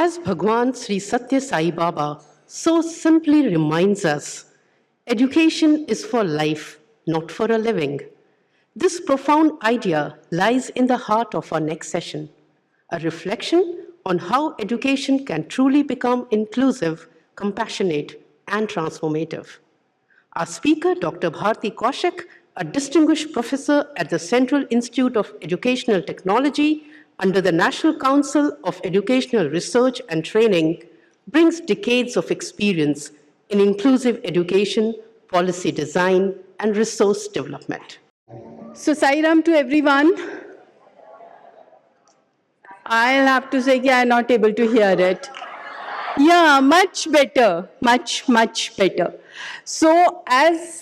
As Bhagwan Sri Sathya Sai Baba so simply reminds us, education is for life, not for a living. This profound idea lies in the heart of our next session, a reflection on how education can truly become inclusive, compassionate, and transformative. Our speaker, Dr. Bharti Kaushik, a distinguished professor at the Central Institute of Educational Technology under the National Council of Educational Research and Training, brings decades of experience in inclusive education, policy design, and resource development. So, Sairam to everyone. I'll have to say, I'm not able to hear it. Yeah, much better, much better. So, as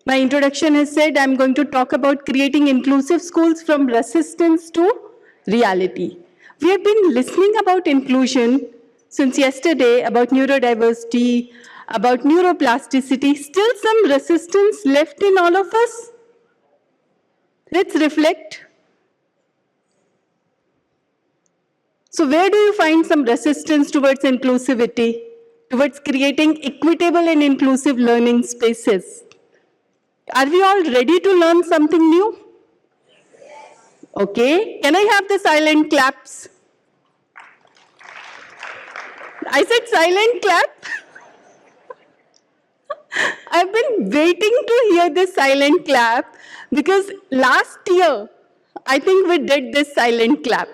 my introduction has said, I'm going to talk about creating inclusive schools from resistance to reality. We have been listening about inclusion since yesterday, about neurodiversity, about neuroplasticity. Still some resistance left in all of us? Let's reflect. So where do you find some resistance towards inclusivity, towards creating equitable and inclusive learning spaces? Are we all ready to learn something new? Okay, can I have the silent claps? I said silent clap. I've been waiting to hear this silent clap because last year, I think we did this silent clap.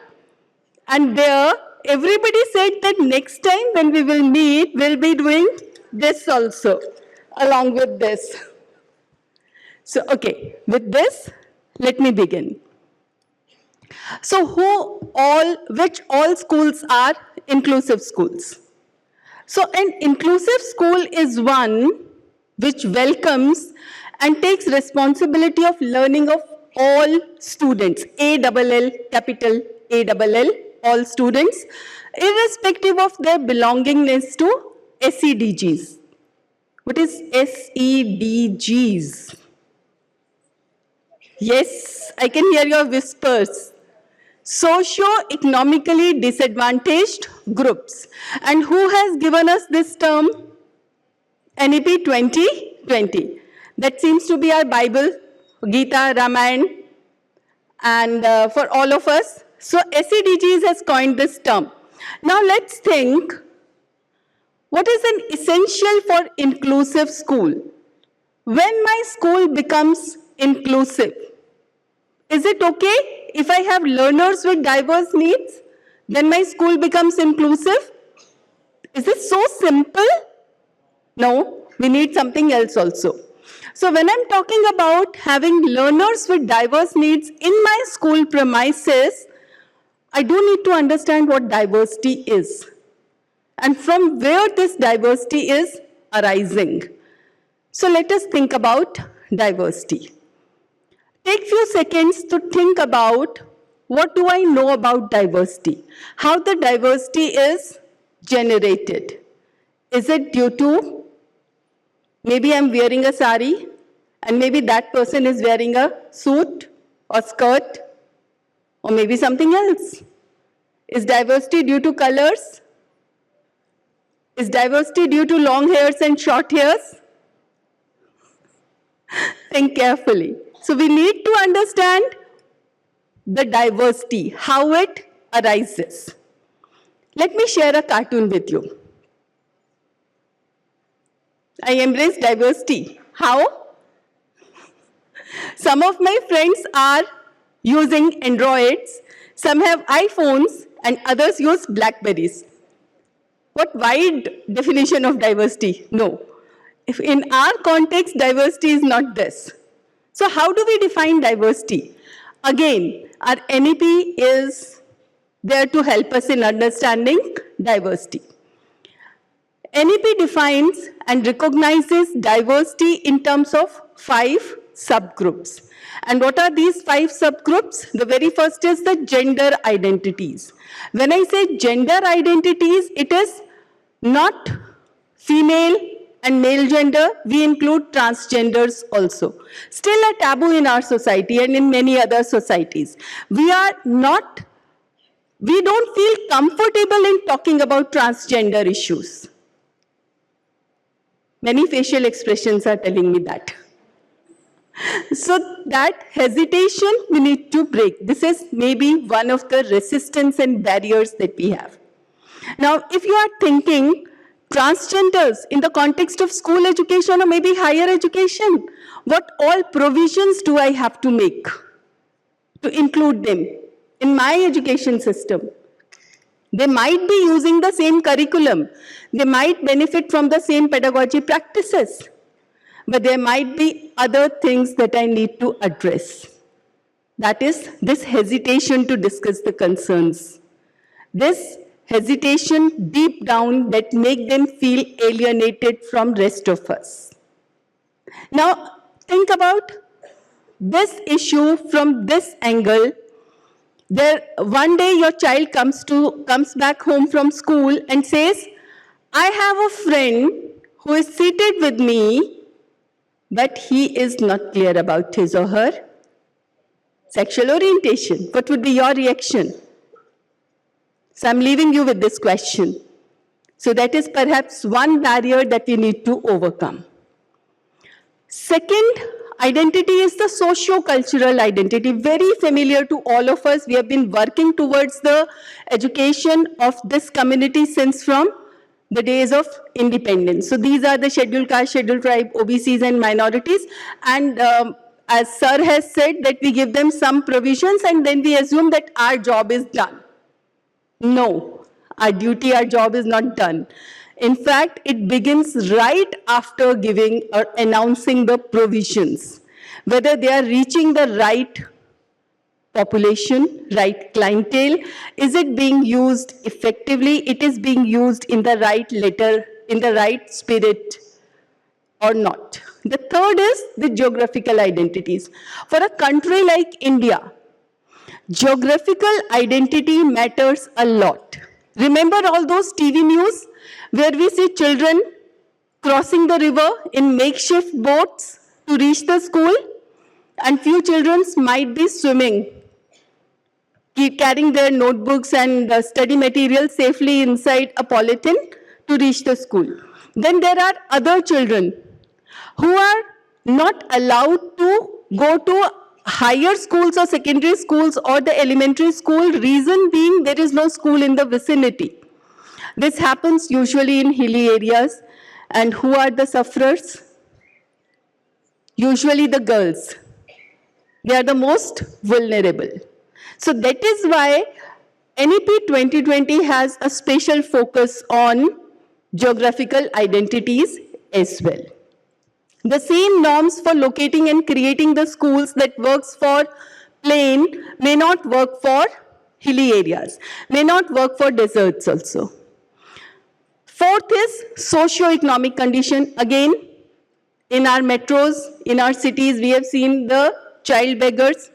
And there, everybody said that next time when we will meet, we'll be doing this also, along with this. So, okay, with this, let me begin. So, which all schools are inclusive schools? So, an inclusive school is one which welcomes and takes responsibility of learning of all students, A-double-L, capital A-double-L, all students, irrespective of their belongingness to SEDGs. What is SEDGs? Yes, I can hear your whispers. Socio-economically disadvantaged groups. And who has given us this term? NEP 2020. That seems to be our Bible, Gita, Ramayana, and for all of us. So SEDGs has coined this term. Now let's think, what is an essential for inclusive school? When my school becomes inclusive, is it okay if I have learners with diverse needs? Then my school becomes inclusive? Is it so simple? No, we need something else also. So when I'm talking about having learners with diverse needs in my school premises, I do need to understand what diversity is and from where this diversity is arising. So let us think about diversity. Take few seconds to think about what do I know about diversity, how the diversity is generated. Is it due to maybe I'm wearing a sari and maybe that person is wearing a suit or skirt or maybe something else? Is diversity due to colors? Is diversity due to long hairs and short hairs? Think carefully. So we need to understand the diversity, how it arises. Let me share a cartoon with you. I embrace diversity. How? Some of my friends are using Androids, some have iPhones, and others use Blackberries. What wide definition of diversity? No. If in our context, diversity is not this. So how do we define diversity? Again, our NEP is there to help us in understanding diversity. NEP defines and recognizes diversity in terms of 5 subgroups. And what are these 5 subgroups? The very first is the gender identities. When I say gender identities, it is not female and male gender, we include transgenders also. Still a taboo in our society and in many other societies. We are not we don't feel comfortable in talking about transgender issues. Many facial expressions are telling me that. So that hesitation we need to break. This is maybe one of the resistance and barriers that we have. Now, if you are thinking transgenders in the context of school education or maybe higher education, what all provisions do I have to make to include them in my education system? They might be using the same curriculum. They might benefit from the same pedagogy practices. But there might be other things that I need to address. That is this hesitation to discuss the concerns. This hesitation deep down that make them feel alienated from rest of us. Now, think about this issue from this angle. One day your child comes back home from school and says, I have a friend who is seated with me, but he is not clear about his or her sexual orientation. What would be your reaction? So I'm leaving you with this question. So that is perhaps one barrier that we need to overcome. Second identity is the socio-cultural identity, very familiar to all of us. We have been working towards the education of this community since from the days of independence. So these are the scheduled caste, scheduled tribe, OBCs and minorities. And as Sir has said, that we give them some provisions and then we assume that our job is done. No, our duty, our job is not done. In fact, it begins right after giving or announcing the provisions. Whether they are reaching the right population, right clientele, is it being used effectively? It is being used in the right letter, in the right spirit, or not. The third is the geographical identities. For a country like India, geographical identity matters a lot. Remember all those TV news where we see children crossing the river in makeshift boats to reach the school, and few children might be swimming, carrying their notebooks and study material safely inside a polythene to reach the school. Then there are other children who are not allowed to go to higher schools or secondary schools or the elementary school, reason being there is no school in the vicinity. This happens usually in hilly areas. And who are the sufferers? Usually the girls. They are the most vulnerable. So that is why NEP 2020 has a special focus on geographical identities as well. The same norms for locating and creating the schools that works for plain may not work for hilly areas, may not work for deserts also. Fourth is socio-economic condition. Again, in our metros, in our cities, we have seen the child beggars.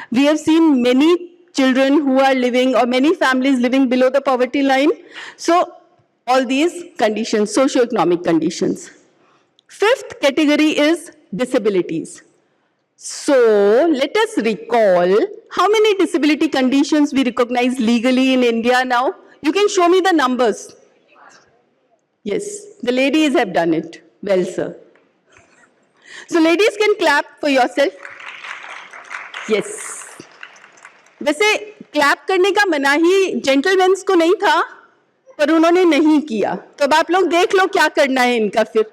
We have seen many children who are living, or many families living below the poverty line. So all these conditions, socio-economic conditions. Fifth category is disabilities. So let us recall how many disability conditions we recognize legally in India now. You can show me the numbers. Yes, the ladies have done it. Well, sir. So ladies can clap for yourself. Yes. वैसे clap करने का मनाही gentleman's को नहीं था, पर उन्होंने नहीं किया. तो अब आप लोग देख लो क्या करना है इनका फिर.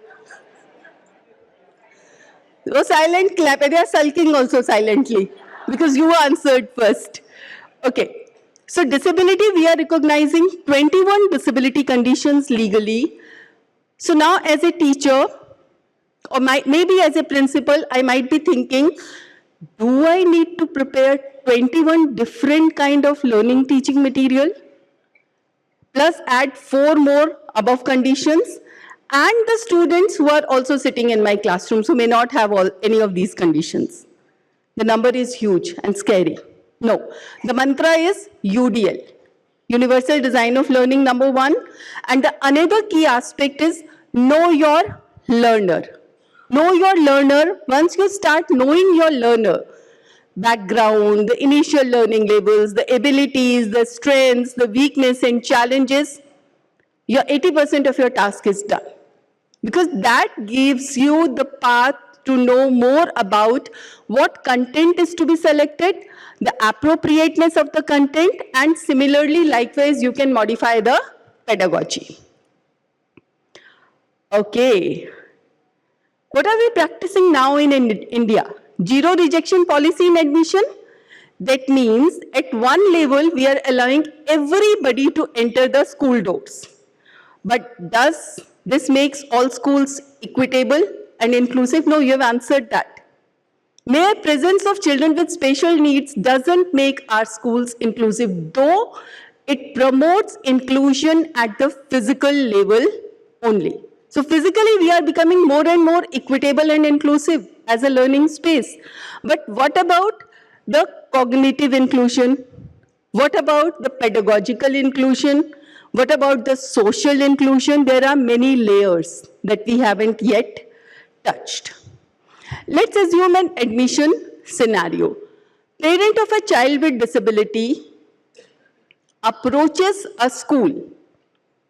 वो silent clap, they are sulking also silently because you answered first. Okay. So disability, we are recognizing 21 disability conditions legally. So now as a teacher, or maybe as a principal, I might be thinking, do I need to prepare 21 different kind of learning teaching material? Plus add 4 more above conditions, and the students who are also sitting in my classrooms who may not have any of these conditions. The number is huge and scary. No, the mantra is UDL, Universal Design of Learning, number 1. And the another key aspect is know your learner. Know your learner. Once you start knowing your learner, background, the initial learning levels, the abilities, the strengths, the weakness and challenges, your 80% of your task is done. Because that gives you the path to know more about what content is to be selected, the appropriateness of the content, and similarly, likewise, you can modify the pedagogy. Okay. What are we practicing now in India? Zero rejection policy in admission. That means at one level, we are allowing everybody to enter the school doors. But does this makes all schools equitable and inclusive? No, you have answered that. Mere presence of children with special needs doesn't make our schools inclusive, though it promotes inclusion at the physical level only. So physically, we are becoming more and more equitable and inclusive as a learning space. But what about the cognitive inclusion? What about the pedagogical inclusion? What about the social inclusion? There are many layers that we haven't yet touched. Let's assume an admission scenario. Parent of a child with disability approaches a school.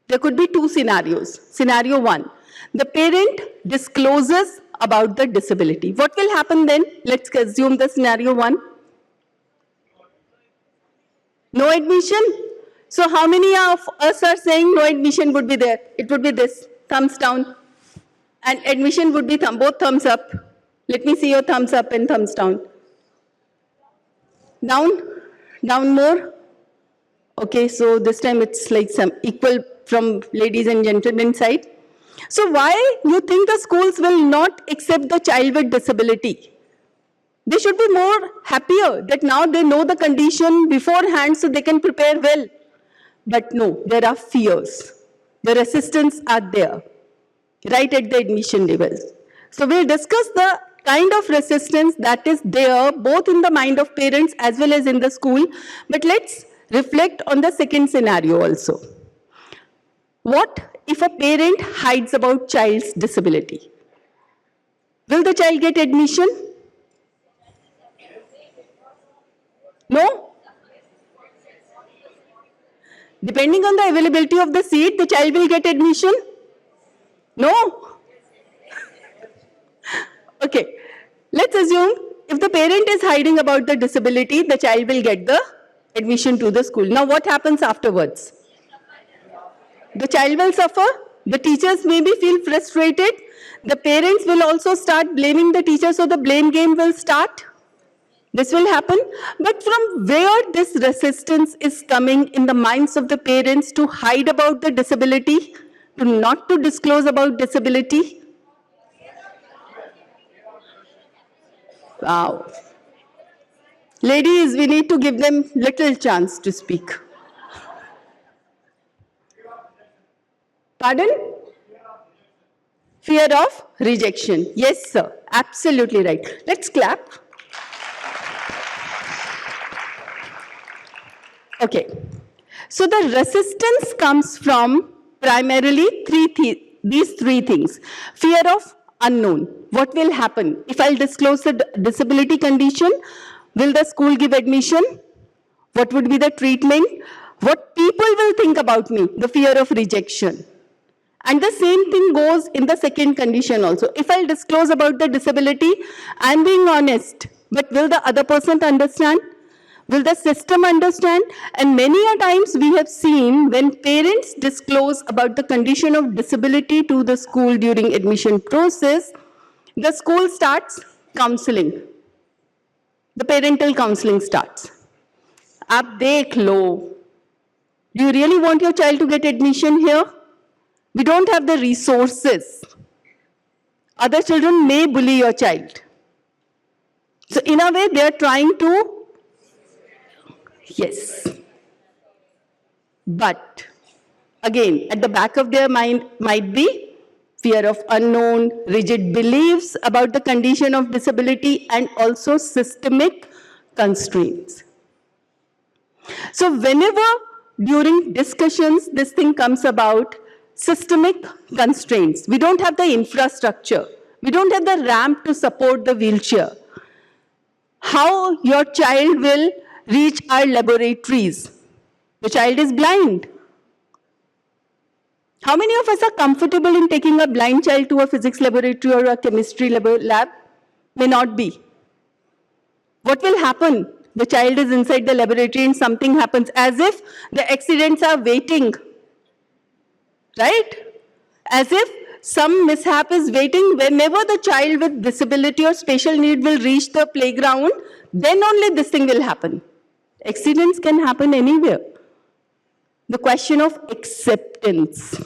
There could be two scenarios. Scenario one, the parent discloses about the disability. What will happen then? Let's assume the scenario one. No admission. So how many of us are saying no admission would be there? It would be this, thumbs down. And admission would be both thumbs up. Let me see your thumbs up and thumbs down. Down? Down more? Okay, so this time it's like some equal from ladies and gentlemen side. So why you think the schools will not accept the child with disability? They should be more happier that now they know the condition beforehand so they can prepare well. But no, there are fears. The resistance are there, right at the admission level. So we'll discuss the kind of resistance that is there both in the mind of parents as well as in the school. But let's reflect on the second scenario also. What if a parent hides about child's disability? Will the child get admission? No? Depending on the availability of the seat, the child will get admission? No? Okay. Let's assume if the parent is hiding about the disability, the child will get the admission to the school. Now what happens afterwards? The child will suffer. The teachers maybe feel frustrated. The parents will also start blaming the teacher, so the blame game will start. This will happen. But from where this resistance is coming in the minds of the parents to hide about the disability, to not to disclose about disability? Wow. Ladies, we need to give them little chance to speak. Pardon? Fear of rejection. Yes, sir. Absolutely right. Let's clap. Okay. So the resistance comes from primarily these three things. Fear of unknown. What will happen? If I'll disclose the disability condition, will the school give admission? What would be the treatment? What people will think about me? The fear of rejection. And the same thing goes in the second condition also. If I'll disclose about the disability, I'm being honest. But will the other person understand? Will the system understand? And many a times we have seen when parents disclose about the condition of disability to the school during admission process, the school starts counseling. The parental counseling starts. Aap dekh lo. Do you really want your child to get admission here? We don't have the resources. Other children may bully your child. So in a way, they are trying to, yes. But again, at the back of their mind might be fear of unknown, rigid beliefs about the condition of disability, and also systemic constraints. So whenever during discussions this thing comes about, systemic constraints. We don't have the infrastructure. We don't have the ramp to support the wheelchair. how your child will reach our laboratories. The child is blind. How many of us are comfortable in taking a blind child to a physics laboratory or a chemistry lab? May not be. What will happen? The child is inside the laboratory and something happens, as if the accidents are waiting, right? As if some mishap is waiting. Whenever the child with disability or special need will reach the playground, then only this thing will happen. Accidents can happen anywhere. The question of acceptance.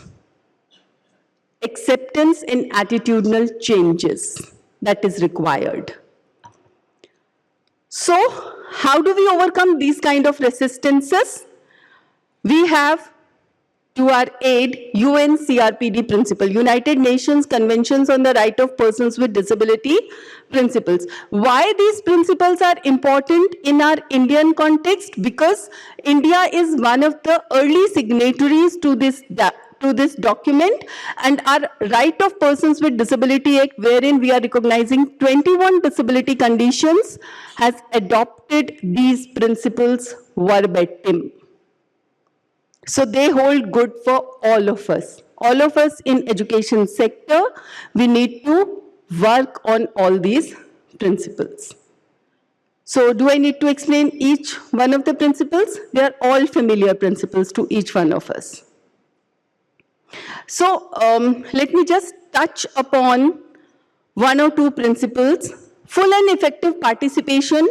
Acceptance and attitudinal changes that is required. So, how do we overcome these kind of resistances? We have to our aid UNCRPD principle, United Nations Conventions on the Right of Persons with Disability principles. Why these principles are important in our Indian context? Because India is one of the early signatories to this document, and our Right of Persons with Disability Act, wherein we are recognizing 21 disability conditions, has adopted these principles verbatim. So they hold good for all of us. All of us in education sector, we need to work on all these principles. So do I need to explain each one of the principles? They are all familiar principles to each one of us. So let me just touch upon one or two principles. Full and effective participation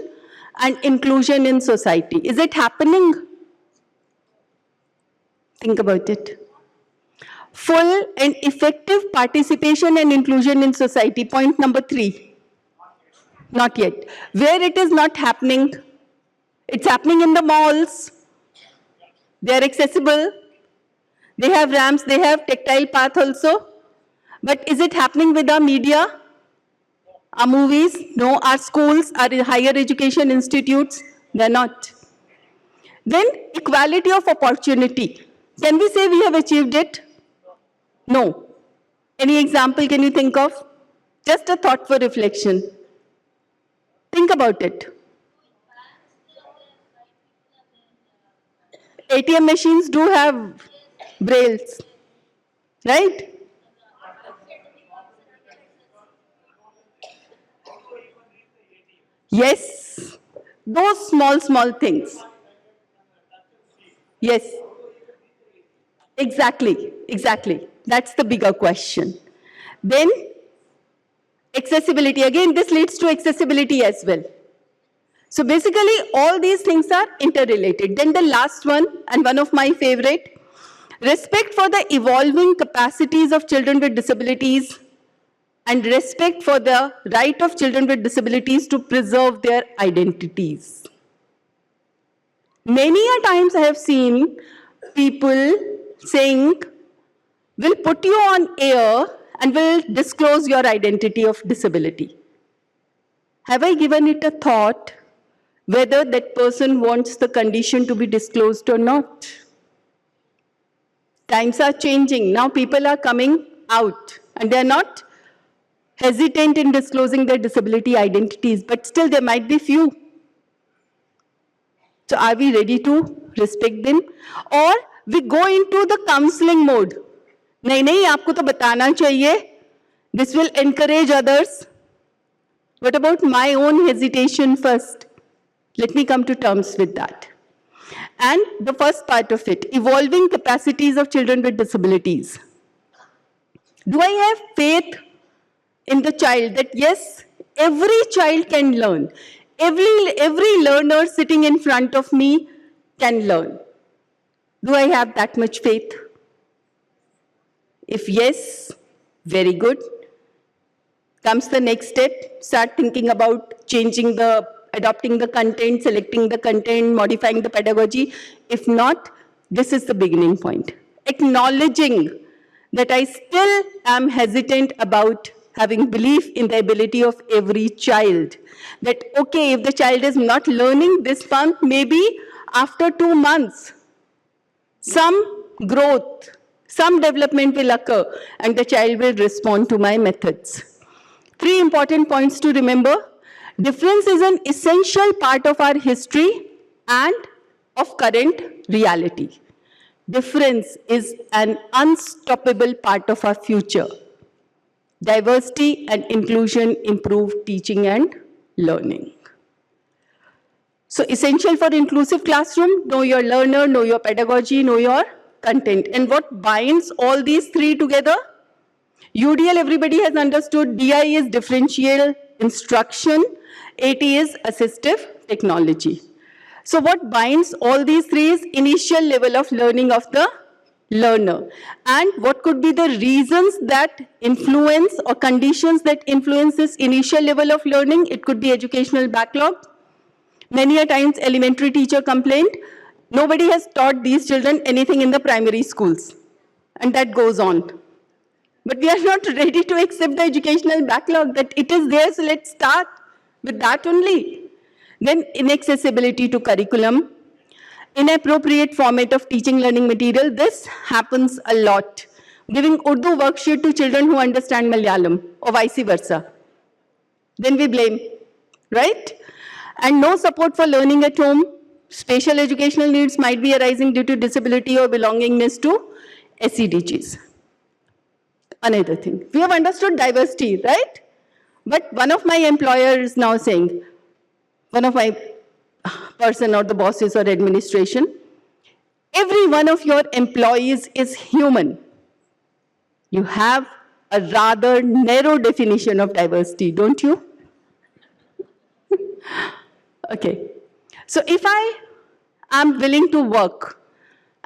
and inclusion in society. Is it happening? Think about it. Full and effective participation and inclusion in society. Point number 3. Not yet. Where it is not happening? It's happening in the malls. They are accessible. They have ramps, they have tactile path also. But is it happening with our media? Our movies? No. Our schools, our higher education institutes? They're not. Then equality of opportunity. Can we say we have achieved it? No. Any example can you think of? Just a thought for reflection. Think about it. ATM machines do have brailles, right? Yes, those small things. Yes, exactly. That's the bigger question. Then, accessibility. Again, this leads to accessibility as well. So basically, all these things are interrelated. Then the last one, and one of my favorite, respect for the evolving capacities of children with disabilities and respect for the right of children with disabilities to preserve their identities. Many a times I have seen people saying, we'll put you on air and we'll disclose your identity of disability. Have I given it a thought whether that person wants the condition to be disclosed or not? Times are changing. Now people are coming out and they're not hesitant in disclosing their disability identities, but still there might be few. So are we ready to respect them? Or we go into the counseling mode. नहीं, आपको तो बताना चाहिए. This will encourage others. What about my own hesitation first? Let me come to terms with that. And the first part of it, evolving capacities of children with disabilities. Do I have faith in the child that yes, every child can learn? Every learner sitting in front of me can learn. Do I have that much faith? If yes, very good. Comes the next step, start thinking about adopting the content, selecting the content, modifying the pedagogy. If not, this is the beginning point. Acknowledging that I still am hesitant about having belief in the ability of every child. That, okay, if the child is not learning this month, maybe after 2 months, some growth, some development will occur, and the child will respond to my methods. 3 important points to remember. Difference is an essential part of our history and of current reality. Difference is an unstoppable part of our future. Diversity and inclusion improve teaching and learning. So essential for inclusive classroom, know your learner, know your pedagogy, know your content. And what binds all these three together? UDL, everybody has understood. DI is differential instruction. AT is assistive technology. So what binds all these three is initial level of learning of the learner. And what could be the reasons that influence or conditions that influence this initial level of learning? It could be educational backlog. Many a times elementary teacher complained, nobody has taught these children anything in the primary schools. And that goes on. But we are not ready to accept the educational backlog that it is there, so let's start with that only. Then inaccessibility to curriculum, inappropriate format of teaching learning material. This happens a lot. Giving Urdu worksheet to children who understand Malayalam or vice versa. Then we blame, right? And no support for learning at home. Special educational needs might be arising due to disability or belongingness to SEDGs. Another thing. We have understood diversity, right? But one of my employers is now saying, one of my person or the bosses or administration, every one of your employees is human. You have a rather narrow definition of diversity, don't you? Okay. So if I am willing to work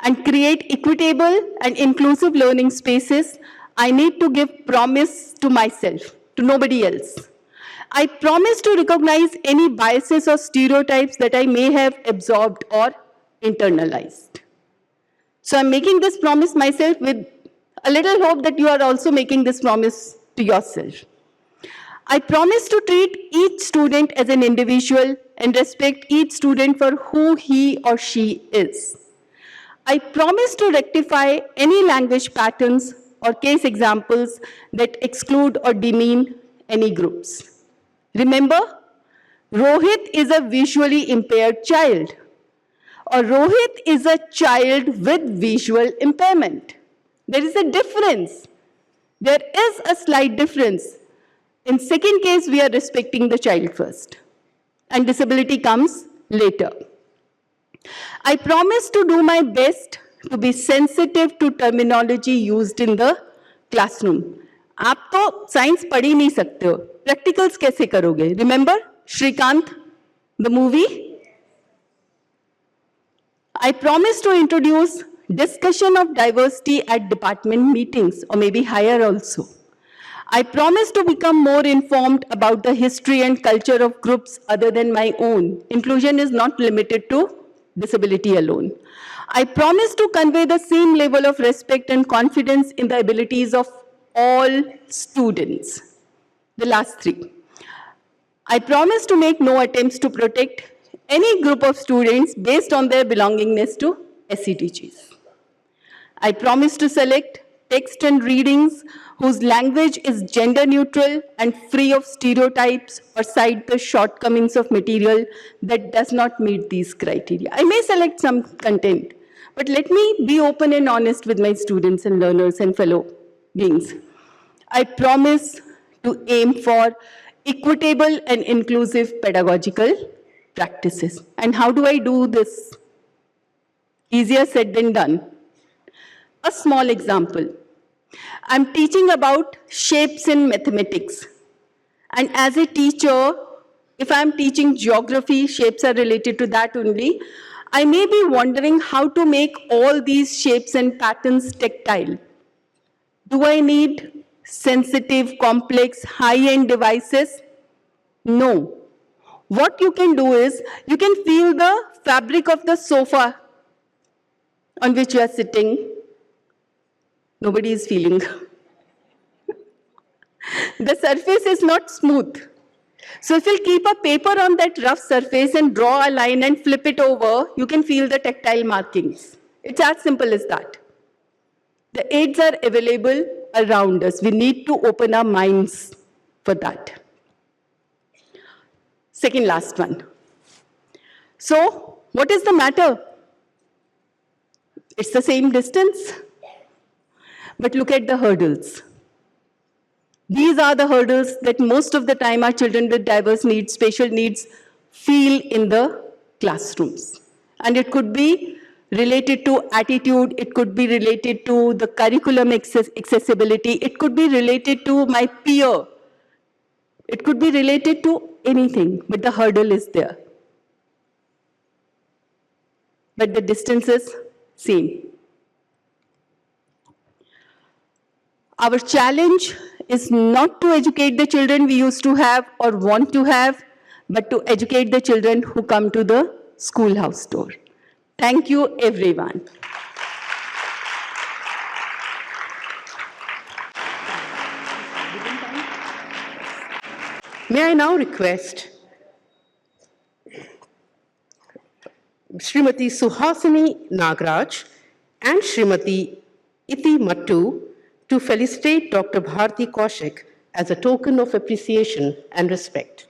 and create equitable and inclusive learning spaces, I need to give promise to myself, to nobody else. I promise to recognize any biases or stereotypes that I may have absorbed or internalized. So I'm making this promise myself with a little hope that you are also making this promise to yourself. I promise to treat each student as an individual and respect each student for who he or she is. I promise to rectify any language patterns or case examples that exclude or demean any groups. Remember, Rohit is a visually impaired child, or Rohit is a child with visual impairment. There is a difference. There is a slight difference. In second case, we are respecting the child first, and disability comes later. I promise to do my best to be sensitive to terminology used in the classroom. आप तो science पढ़ ही नहीं सकते हो, practicals कैसे करोगे? Remember Shrikant, the movie? I promise to introduce discussion of diversity at department meetings, or maybe higher also. I promise to become more informed about the history and culture of groups other than my own. Inclusion is not limited to disability alone. I promise to convey the same level of respect and confidence in the abilities of all students. The last three. I promise to make no attempts to protect any group of students based on their belongingness to SEDGs. I promise to select text and readings whose language is gender neutral and free of stereotypes or cite the shortcomings of material that does not meet these criteria. I may select some content, but let me be open and honest with my students and learners and fellow beings. I promise to aim for equitable and inclusive pedagogical practices. And how do I do this? Easier said than done. A small example. I'm teaching about shapes in mathematics. And as a teacher, if I'm teaching geography, shapes are related to that only, I may be wondering how to make all these shapes and patterns tactile. Do I need sensitive, complex, high-end devices? No. What you can do is, you can feel the fabric of the sofa on which you are sitting. Nobody is feeling. The surface is not smooth. So if you keep a paper on that rough surface and draw a line and flip it over, you can feel the tactile markings. It's as simple as that. The aids are available around us. We need to open our minds for that. Second last one. So, what is the matter? It's the same distance, but look at the hurdles. These are the hurdles that most of the time our children with diverse needs, special needs, feel in the classrooms. And it could be related to attitude, it could be related to the curriculum accessibility, it could be related to my peer, it could be related to anything, but the hurdle is there. But the distance is same. Our challenge is not to educate the children we used to have or want to have, but to educate the children who come to the schoolhouse door. Thank you, everyone. May I now request Srimati Suhasini Nagraj and Srimati Iti Mattu to felicitate Dr. Bharti Kaushik as a token of appreciation and respect.